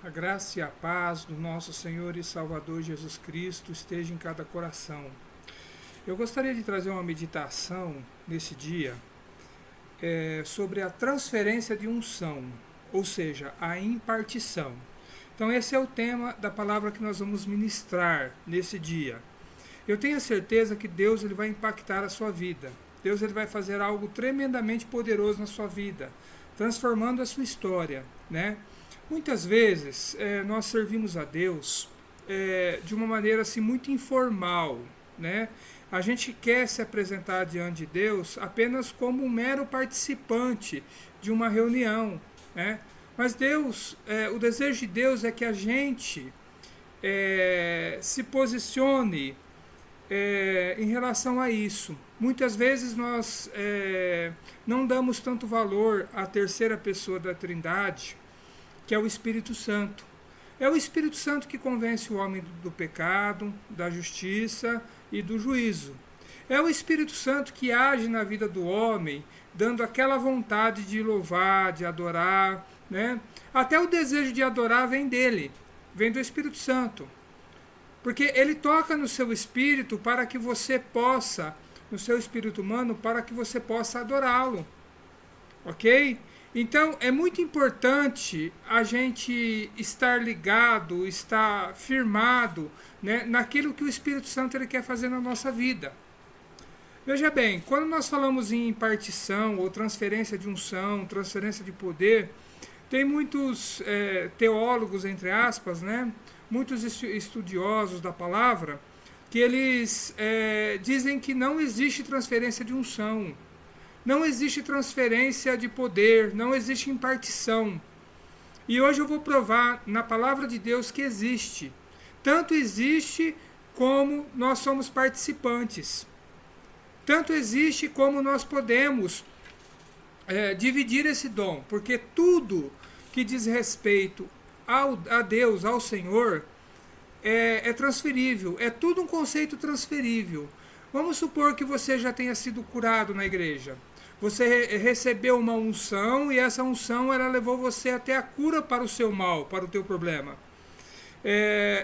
A graça e a paz do nosso Senhor e Salvador Jesus Cristo esteja em cada coração. Eu gostaria de trazer uma meditação nesse dia sobre a transferência de unção, ou seja, a impartição. Então esse é o tema da palavra que nós vamos ministrar nesse dia. Eu tenho a certeza que Deus ele vai impactar a sua vida. Deus ele vai fazer algo tremendamente poderoso na sua vida, transformando a sua história, né? Muitas vezes nós servimos a Deus de uma maneira assim muito informal, né? A gente quer se apresentar diante de Deus apenas como um mero participante de uma reunião, né? Mas Deus, o desejo de Deus é que a gente se posicione em relação a isso. Muitas vezes nós não damos tanto valor à terceira pessoa da Trindade, que é o Espírito Santo. É o Espírito Santo que convence o homem do pecado, da justiça e do juízo. É o Espírito Santo que age na vida do homem, dando aquela vontade de louvar, de adorar, né? Até o desejo de adorar vem dele, vem do Espírito Santo. Porque ele toca no seu espírito para que você possa, no seu espírito humano, para que você possa adorá-lo. Ok? Então, é muito importante a gente estar ligado, estar firmado, né, naquilo que o Espírito Santo ele quer fazer na nossa vida. Veja bem, quando nós falamos em impartição ou transferência de unção, transferência de poder, tem muitos teólogos, entre aspas, né, muitos estudiosos da palavra, que eles dizem que não existe transferência de unção. Não existe transferência de poder, não existe impartição. E hoje eu vou provar na palavra de Deus que existe. Tanto existe como nós somos participantes. Tanto existe como nós podemos dividir esse dom. Porque tudo que diz respeito a Deus, ao Senhor, é transferível. É tudo um conceito transferível. Vamos supor que você já tenha sido curado na igreja. Você recebeu uma unção e essa unção ela levou você até a cura para o seu mal, para o teu problema.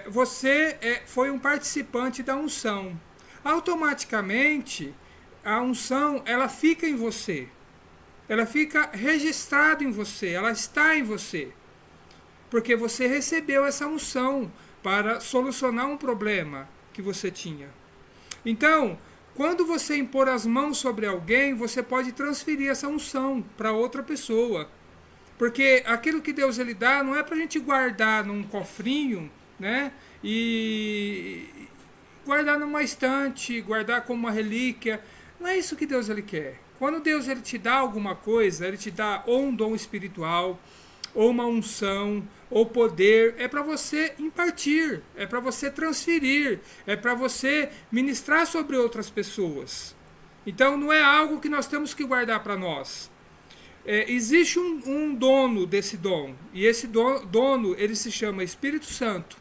Você foi um participante da unção. Automaticamente, a unção ela fica em você. Ela fica registrada em você, ela está em você. Porque você recebeu essa unção para solucionar um problema que você tinha. Então, quando você impor as mãos sobre alguém, você pode transferir essa unção para outra pessoa. Porque aquilo que Deus ele dá não é para a gente guardar num cofrinho, né? E guardar numa estante, guardar como uma relíquia. Não é isso que Deus ele quer. Quando Deus ele te dá alguma coisa, ele te dá ou um dom espiritual, ou uma unção, ou poder, é para você impartir, é para você transferir, é para você ministrar sobre outras pessoas. Então não é algo que nós temos que guardar para nós. Existe um dono desse dom, e esse dono ele se chama Espírito Santo.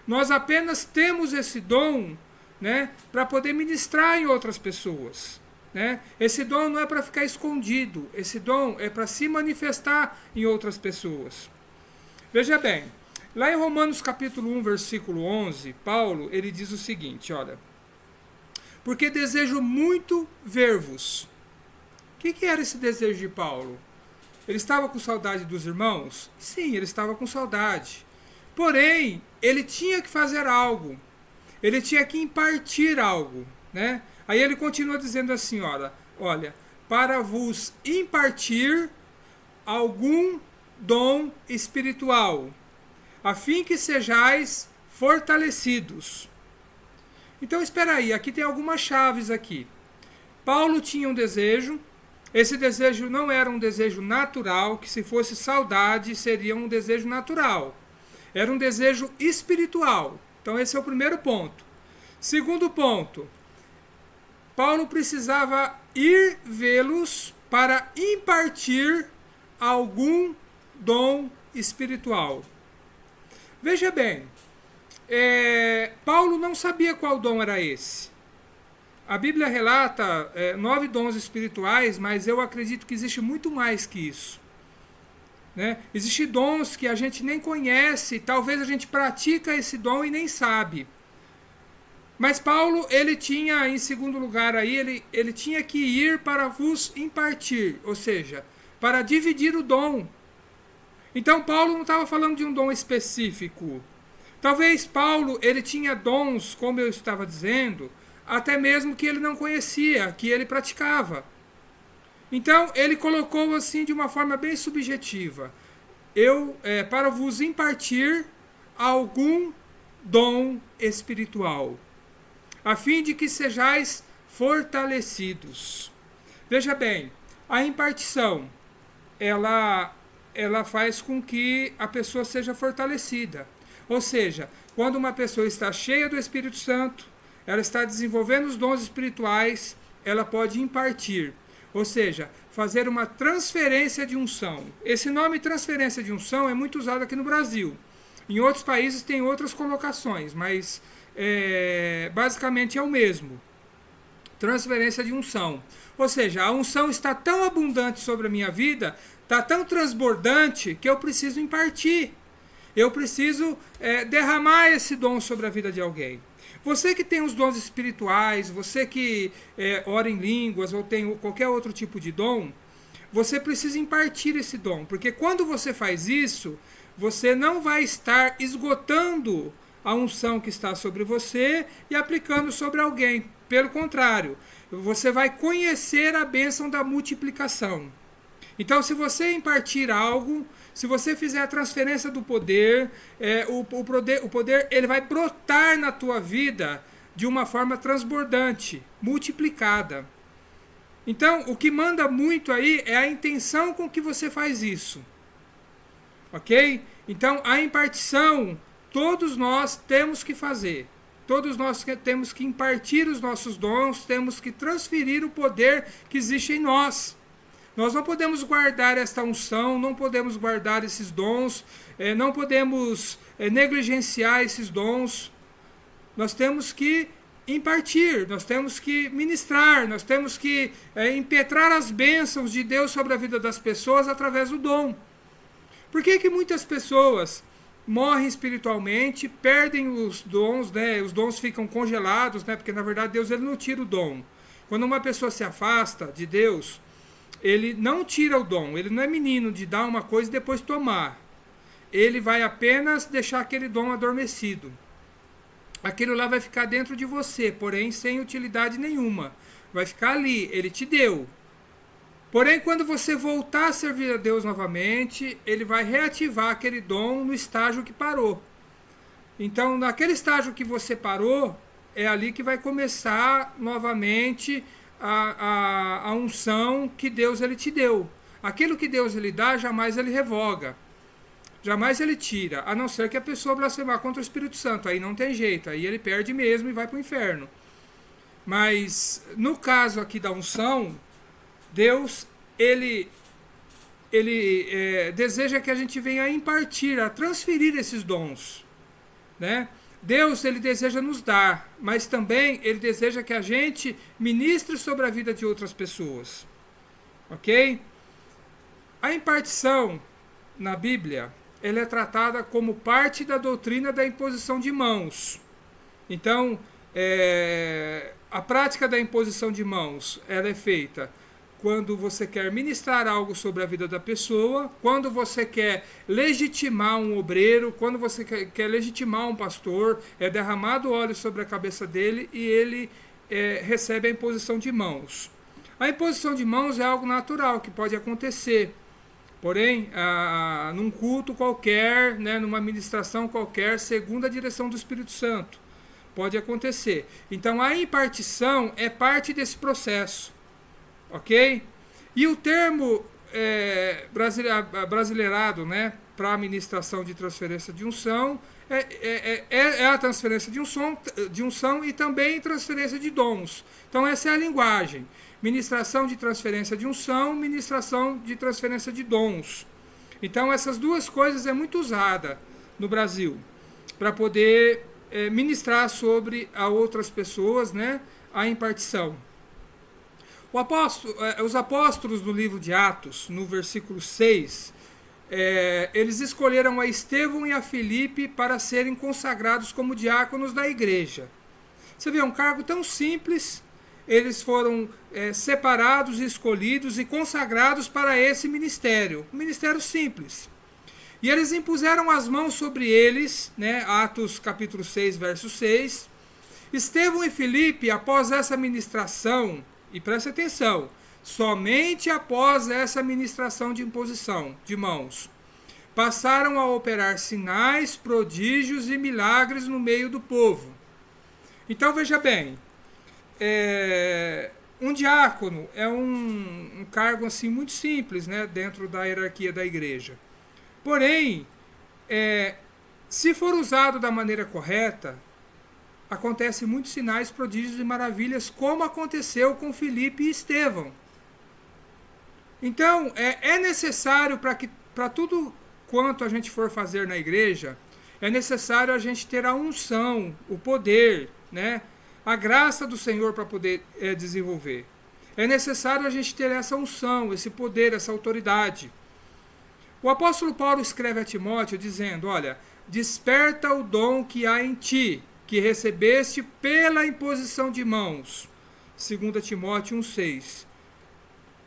Nós apenas temos esse dom, né, para poder ministrar em outras pessoas. Né? Esse dom não é para ficar escondido, esse dom é para se manifestar em outras pessoas. Veja bem, lá em Romanos capítulo 1, versículo 11, Paulo ele diz o seguinte, olha, porque desejo muito ver-vos. O que era esse desejo de Paulo? Ele estava com saudade dos irmãos? Sim, ele estava com saudade. Porém, ele tinha que fazer algo, ele tinha que impartir algo, né? Aí ele continua dizendo assim, olha, para vos impartir algum dom espiritual, a fim que sejais fortalecidos. Então espera aí, aqui tem algumas chaves aqui. Paulo tinha um desejo, esse desejo não era um desejo natural, que se fosse saudade seria um desejo natural. Era um desejo espiritual. Então esse é o primeiro ponto. Segundo ponto, Paulo precisava ir vê-los para impartir algum dom espiritual. Veja bem, Paulo não sabia qual dom era esse. A Bíblia relata 9 dons espirituais, mas eu acredito que existe muito mais que isso. né? Existem dons que a gente nem conhece, talvez a gente pratica esse dom e nem sabe. Mas Paulo, ele tinha, em segundo lugar, aí, ele tinha que ir para vos impartir, ou seja, para dividir o dom. Então Paulo não estava falando de um dom específico. Talvez Paulo, ele tinha dons, como eu estava dizendo, até mesmo que ele não conhecia, que ele praticava. Então ele colocou assim de uma forma bem subjetiva. Para vos impartir algum dom espiritual, a fim de que sejais fortalecidos. Veja bem, a impartição, ela faz com que a pessoa seja fortalecida. Ou seja, quando uma pessoa está cheia do Espírito Santo, ela está desenvolvendo os dons espirituais, ela pode impartir. Ou seja, fazer uma transferência de unção. Esse nome transferência de unção é muito usado aqui no Brasil. Em outros países tem outras colocações, mas basicamente é o mesmo. Transferência de unção. Ou seja, a unção está tão abundante sobre a minha vida, está tão transbordante, que eu preciso impartir. Eu preciso derramar esse dom sobre a vida de alguém. Você que tem os dons espirituais, você que ora em línguas ou tem qualquer outro tipo de dom, você precisa impartir esse dom. Porque quando você faz isso, você não vai estar esgotando a unção que está sobre você e aplicando sobre alguém. Pelo contrário, você vai conhecer a bênção da multiplicação. Então, se você impartir algo, se você fizer a transferência do poder, o poder ele vai brotar na tua vida de uma forma transbordante, multiplicada. Então, o que manda muito aí é a intenção com que você faz isso. Ok? Então, a impartição, todos nós temos que fazer. Todos nós temos que impartir os nossos dons, temos que transferir o poder que existe em nós. Nós não podemos guardar esta unção, não podemos guardar esses dons, não podemos negligenciar esses dons. Nós temos que impartir, nós temos que ministrar, nós temos que impetrar as bênçãos de Deus sobre a vida das pessoas através do dom. Por que muitas pessoas morrem espiritualmente, perdem os dons, né? Os dons ficam congelados, né? Porque na verdade Deus ele não tira o dom. Quando uma pessoa se afasta de Deus, ele não tira o dom, ele não é menino de dar uma coisa e depois tomar. Ele vai apenas deixar aquele dom adormecido. Aquilo lá vai ficar dentro de você, porém sem utilidade nenhuma. Vai ficar ali, ele te deu. Porém, quando você voltar a servir a Deus novamente, ele vai reativar aquele dom no estágio que parou. Então, naquele estágio que você parou, é ali que vai começar novamente a unção que Deus ele te deu. Aquilo que Deus ele dá, jamais ele revoga. Jamais ele tira, a não ser que a pessoa blasfemar contra o Espírito Santo. Aí não tem jeito, aí ele perde mesmo e vai para o inferno. Mas, no caso aqui da unção, Deus, ele deseja que a gente venha a impartir, a transferir esses dons, né? Deus, ele deseja nos dar, mas também ele deseja que a gente ministre sobre a vida de outras pessoas, ok? A impartição na Bíblia, ela é tratada como parte da doutrina da imposição de mãos. Então, a prática da imposição de mãos, ela é feita quando você quer ministrar algo sobre a vida da pessoa, quando você quer legitimar um obreiro, quando você quer legitimar um pastor, é derramado óleo sobre a cabeça dele e ele recebe a imposição de mãos. A imposição de mãos é algo natural que pode acontecer, porém, num culto qualquer, né, numa ministração qualquer, segundo a direção do Espírito Santo, pode acontecer. Então, a impartição é parte desse processo. Ok? E o termo brasileirado, né, para a ministração de transferência de unção é a transferência de unção e também transferência de dons. Então essa é a linguagem. Ministração de transferência de unção, ministração de transferência de dons. Então essas duas coisas é muito usada no Brasil para poder ministrar sobre a outras pessoas, né, a impartição. Os apóstolos no livro de Atos, no versículo 6, eles escolheram a Estevão e a Filipe para serem consagrados como diáconos da igreja. Você vê, um cargo tão simples, eles foram separados, escolhidos e consagrados para esse ministério. Um ministério simples. E eles impuseram as mãos sobre eles, né, Atos capítulo 6, verso 6. Estevão e Filipe, após essa ministração, e preste atenção, somente após essa ministração de imposição de mãos, passaram a operar sinais, prodígios e milagres no meio do povo. Então veja bem, um diácono é um cargo assim muito simples, né, dentro da hierarquia da igreja. Porém, se for usado da maneira correta, acontecem muitos sinais, prodígios e maravilhas, como aconteceu com Filipe e Estevão. Então, é necessário para tudo quanto a gente for fazer na igreja, é necessário a gente ter a unção, o poder, né? A graça do Senhor para poder desenvolver. É necessário a gente ter essa unção, esse poder, essa autoridade. O apóstolo Paulo escreve a Timóteo dizendo, olha, desperta o dom que há em ti, que recebeste pela imposição de mãos. 2 Timóteo 1,6.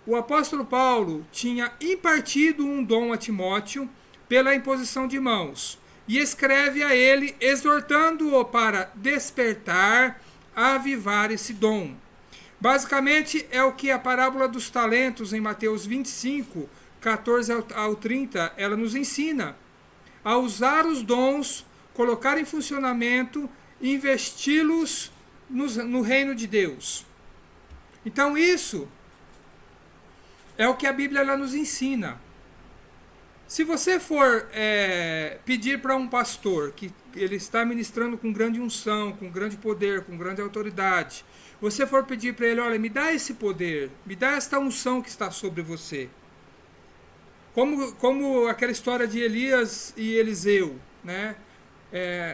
O apóstolo Paulo tinha impartido um dom a Timóteo pela imposição de mãos. E escreve a ele, exortando-o para despertar, avivar esse dom. Basicamente, é o que a parábola dos talentos em Mateus 25, 14 ao 30, ela nos ensina. A usar os dons, colocar em funcionamento e investi-los no reino de Deus. Então isso é o que a Bíblia ela nos ensina. Se você for pedir para um pastor que ele está ministrando com grande unção, com grande poder, com grande autoridade, você for pedir para ele, olha, me dá esse poder, me dá esta unção que está sobre você. Como aquela história de Elias e Eliseu, né?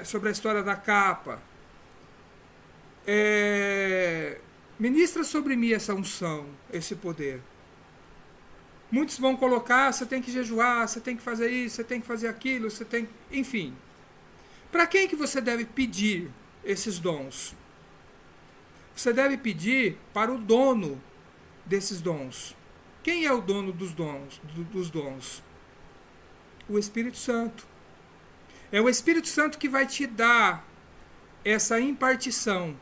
Sobre a história da capa. Ministra sobre mim essa unção, esse poder. Muitos vão colocar, você tem que jejuar, você tem que fazer isso, você tem que fazer aquilo, você tem... Enfim. Para quem que você deve pedir esses dons? Você deve pedir para o dono desses dons. Quem é o dono dos dons? O Espírito Santo. É o Espírito Santo que vai te dar essa impartição.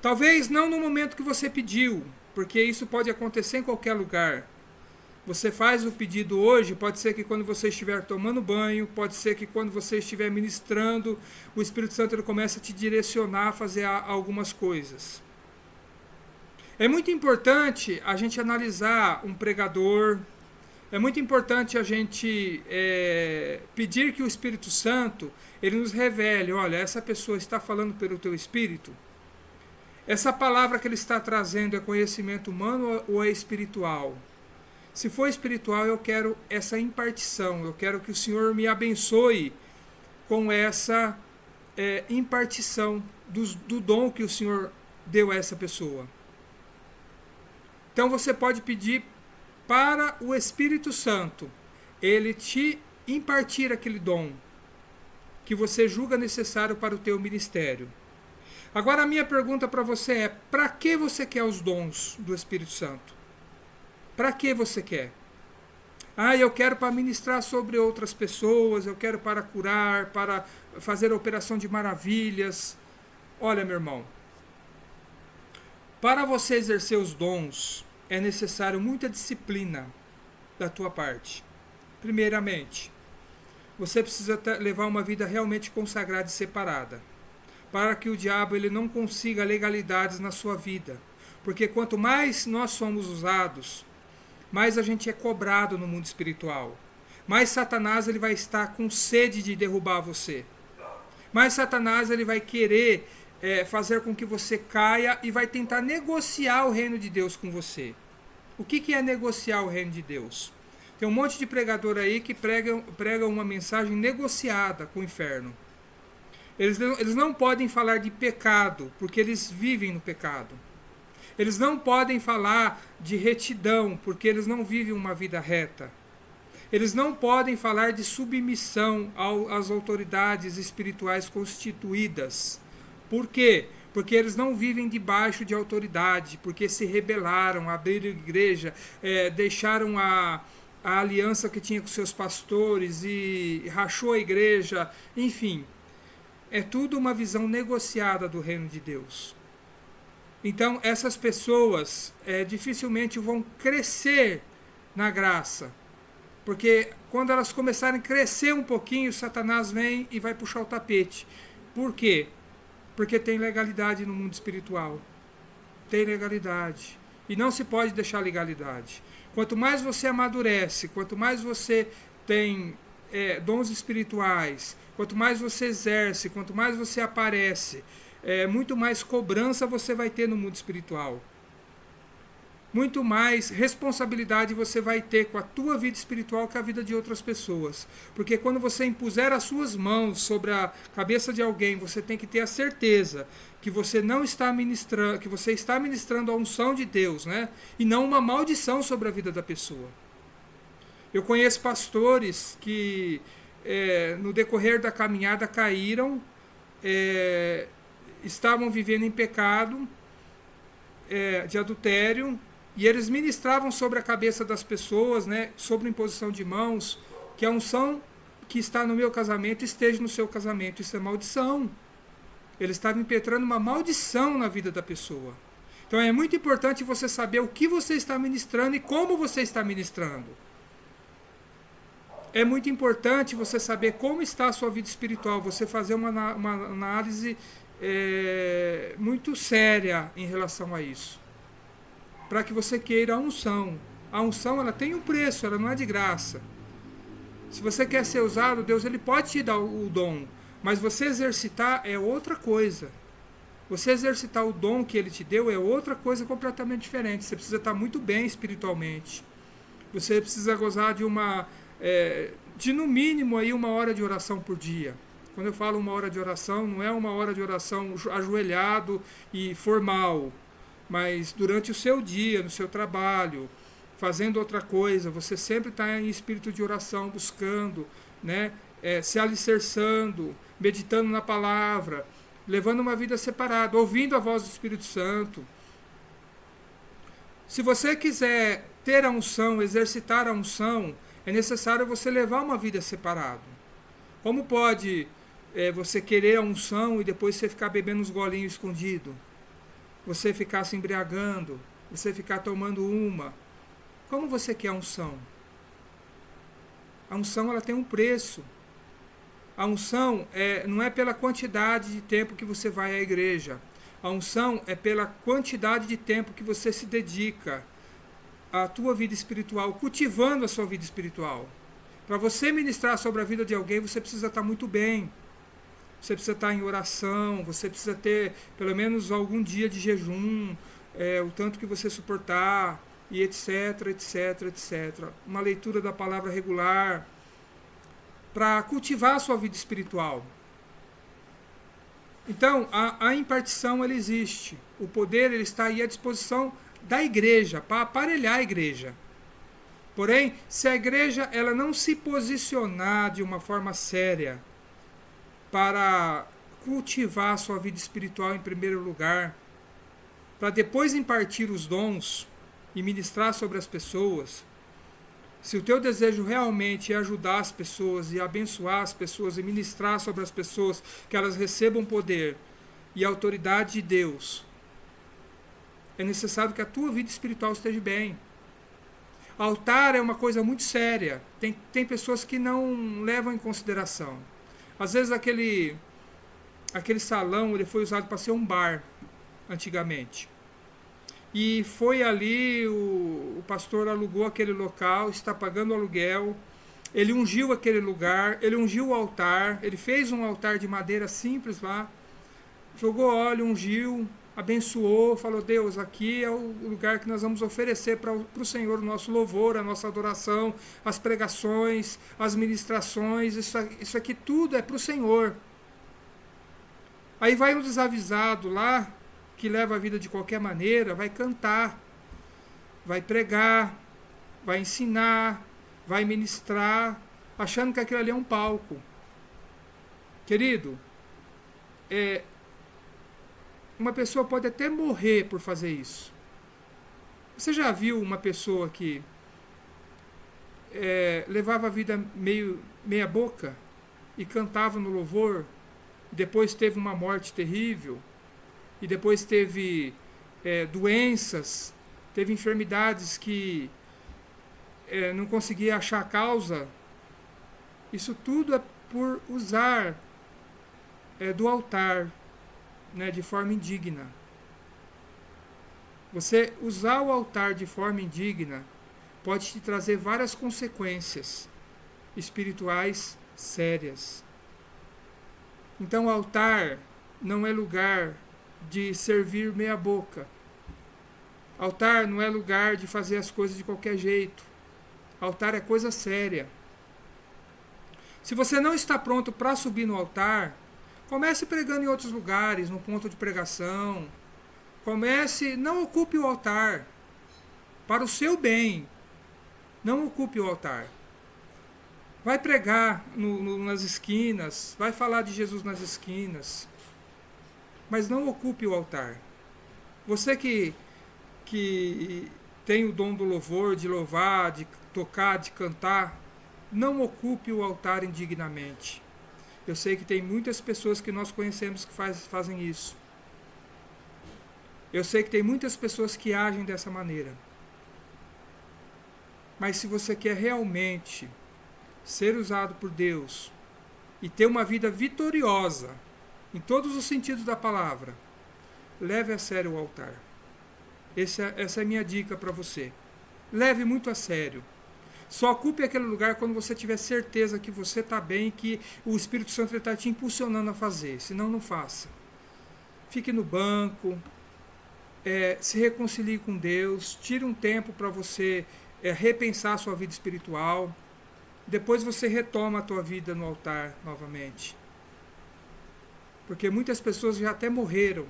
Talvez não no momento que você pediu, porque isso pode acontecer em qualquer lugar. Você faz o pedido hoje, pode ser que quando você estiver tomando banho, pode ser que quando você estiver ministrando, o Espírito Santo ele comece a te direcionar a fazer algumas coisas. É muito importante a gente analisar um pregador, é muito importante a gente pedir que o Espírito Santo ele nos revele, olha, essa pessoa está falando pelo teu Espírito? Essa palavra que ele está trazendo é conhecimento humano ou é espiritual? Se for espiritual, eu quero essa impartição, eu quero que o Senhor me abençoe com essa impartição do dom que o Senhor deu a essa pessoa. Então você pode pedir para o Espírito Santo, ele te impartir aquele dom que você julga necessário para o teu ministério. Agora a minha pergunta para você é, para que você quer os dons do Espírito Santo? Para que você quer? Eu quero para ministrar sobre outras pessoas, eu quero para curar, para fazer a operação de maravilhas. Olha, meu irmão, para você exercer os dons, é necessário muita disciplina da tua parte. Primeiramente, você precisa levar uma vida realmente consagrada e separada, para que o diabo ele não consiga legalidades na sua vida. Porque quanto mais nós somos usados, mais a gente é cobrado no mundo espiritual. Mais Satanás ele vai estar com sede de derrubar você. Mais Satanás ele vai querer fazer com que você caia e vai tentar negociar o reino de Deus com você. O que é negociar o reino de Deus? Tem um monte de pregador aí que pregam uma mensagem negociada com o inferno. Eles não podem falar de pecado, porque eles vivem no pecado. Eles não podem falar de retidão, porque eles não vivem uma vida reta. Eles não podem falar de submissão às autoridades espirituais constituídas. Por quê? Porque eles não vivem debaixo de autoridade, porque se rebelaram, abriram igreja, deixaram a aliança que tinha com seus pastores e rachou a igreja, enfim. É tudo uma visão negociada do reino de Deus. Então, essas pessoas dificilmente vão crescer na graça. Porque quando elas começarem a crescer um pouquinho, Satanás vem e vai puxar o tapete. Por quê? Porque tem legalidade no mundo espiritual. Tem legalidade. E não se pode deixar legalidade. Quanto mais você amadurece, quanto mais você tem dons espirituais, quanto mais você exerce, quanto mais você aparece, muito mais cobrança você vai ter no mundo espiritual. Muito mais responsabilidade você vai ter com a tua vida espiritual que a vida de outras pessoas. Porque quando você impuser as suas mãos sobre a cabeça de alguém, você tem que ter a certeza que você não está ministrando, que você está ministrando a unção de Deus, né? E não uma maldição sobre a vida da pessoa. Eu conheço pastores que no decorrer da caminhada caíram, estavam vivendo em pecado de adultério, e eles ministravam sobre a cabeça das pessoas, né, sobre imposição de mãos, que a unção que está no meu casamento esteja no seu casamento. Isso é maldição. Eles estavam impetrando uma maldição na vida da pessoa. Então é muito importante você saber o que você está ministrando e como você está ministrando. É muito importante você saber como está a sua vida espiritual, você fazer uma análise muito séria em relação a isso. Para que você queira a unção. A unção, ela tem um preço, ela não é de graça. Se você quer ser usado, Deus ele pode te dar o dom, mas você exercitar é outra coisa. Você exercitar o dom que ele te deu é outra coisa completamente diferente. Você precisa estar muito bem espiritualmente. Você precisa gozar de no mínimo aí 1 hora de oração por dia. Quando eu falo 1 hora de oração, não é 1 hora de oração ajoelhado e formal, mas durante o seu dia, no seu trabalho, fazendo outra coisa, você sempre está em espírito de oração, buscando, né, se alicerçando, meditando na palavra, levando uma vida separada, ouvindo a voz do Espírito Santo. Se você quiser ter a unção, exercitar a unção, é necessário você levar uma vida separada. Como pode você querer a unção e depois você ficar bebendo uns golinhos escondido? Você ficar se embriagando, você ficar tomando uma. Como você quer a unção? A unção ela tem um preço. A unção não é pela quantidade de tempo que você vai à igreja. A unção é pela quantidade de tempo que você se dedica à tua vida espiritual, cultivando a sua vida espiritual. Para você ministrar sobre a vida de alguém, você precisa estar muito bem. Você precisa estar em oração, você precisa ter pelo menos algum dia de jejum, o tanto que você suportar, e etc, etc, etc. Uma leitura da palavra regular, para cultivar a sua vida espiritual. Então, a impartição ela existe. O poder ele está aí à disposição da igreja, para aparelhar a igreja. Porém, se a igreja ela não se posicionar de uma forma séria para cultivar a sua vida espiritual em primeiro lugar, para depois impartir os dons e ministrar sobre as pessoas, se o teu desejo realmente é ajudar as pessoas e abençoar as pessoas e ministrar sobre as pessoas, que elas recebam poder e autoridade de Deus, é necessário que a tua vida espiritual esteja bem. Altar é uma coisa muito séria. Tem pessoas que não levam em consideração. Às vezes aquele salão ele foi usado para ser um bar, antigamente. E foi ali, o pastor alugou aquele local, está pagando aluguel, ele ungiu aquele lugar, ele ungiu o altar, ele fez um altar de madeira simples lá, jogou óleo, ungiu, abençoou, falou, Deus, aqui é o lugar que nós vamos oferecer para o Senhor o nosso louvor, a nossa adoração, as pregações, as ministrações, isso aqui tudo é para o Senhor. Aí vai um desavisado lá, que leva a vida de qualquer maneira, vai cantar, vai pregar, vai ensinar, vai ministrar, achando que aquilo ali é um palco. Querido, uma pessoa pode até morrer por fazer isso. Você já viu uma pessoa que levava a vida meia boca e cantava no louvor, e depois teve uma morte terrível, e depois teve doenças, teve enfermidades que não conseguia achar a causa? Isso tudo é por usar do altar, né, de forma indigna. Você usar o altar de forma indigna pode te trazer várias consequências espirituais sérias. Então, o altar não é lugar de servir meia boca. Altar não é lugar de fazer as coisas de qualquer jeito. Altar é coisa séria. Se você não está pronto para subir no altar, comece pregando em outros lugares, no ponto de pregação. Não ocupe o altar. Para o seu bem, não ocupe o altar. Vai pregar nas esquinas, vai falar de Jesus nas esquinas, mas não ocupe o altar. Você que tem o dom do louvor, de louvar, de tocar, de cantar, não ocupe o altar indignamente. Eu sei que tem muitas pessoas que nós conhecemos que fazem isso. Eu sei que tem muitas pessoas que agem dessa maneira. Mas se você quer realmente ser usado por Deus e ter uma vida vitoriosa, em todos os sentidos da palavra, leve a sério o altar. Essa é a minha dica para você. Leve muito a sério. Só ocupe aquele lugar quando você tiver certeza que você está bem e que o Espírito Santo está te impulsionando a fazer. Senão, não faça. Fique no banco, se reconcilie com Deus, tire um tempo para você repensar a sua vida espiritual. Depois você retoma a tua vida no altar novamente. Porque muitas pessoas já até morreram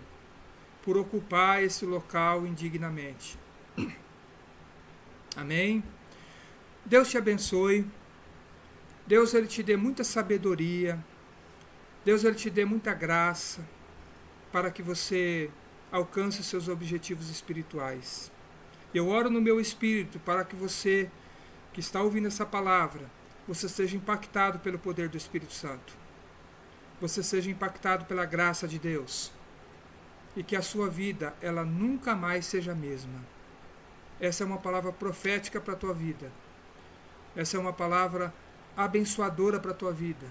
por ocupar esse local indignamente. Amém? Deus te abençoe. Deus ele te dê muita sabedoria. Deus ele te dê muita graça para que você alcance os seus objetivos espirituais. Eu oro no meu espírito para que você que está ouvindo essa palavra, você seja impactado pelo poder do Espírito Santo. Você seja impactado pela graça de Deus. E que a sua vida, ela nunca mais seja a mesma. Essa é uma palavra profética para a tua vida. Essa é uma palavra abençoadora para a tua vida.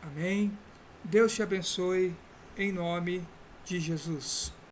Amém? Deus te abençoe, em nome de Jesus.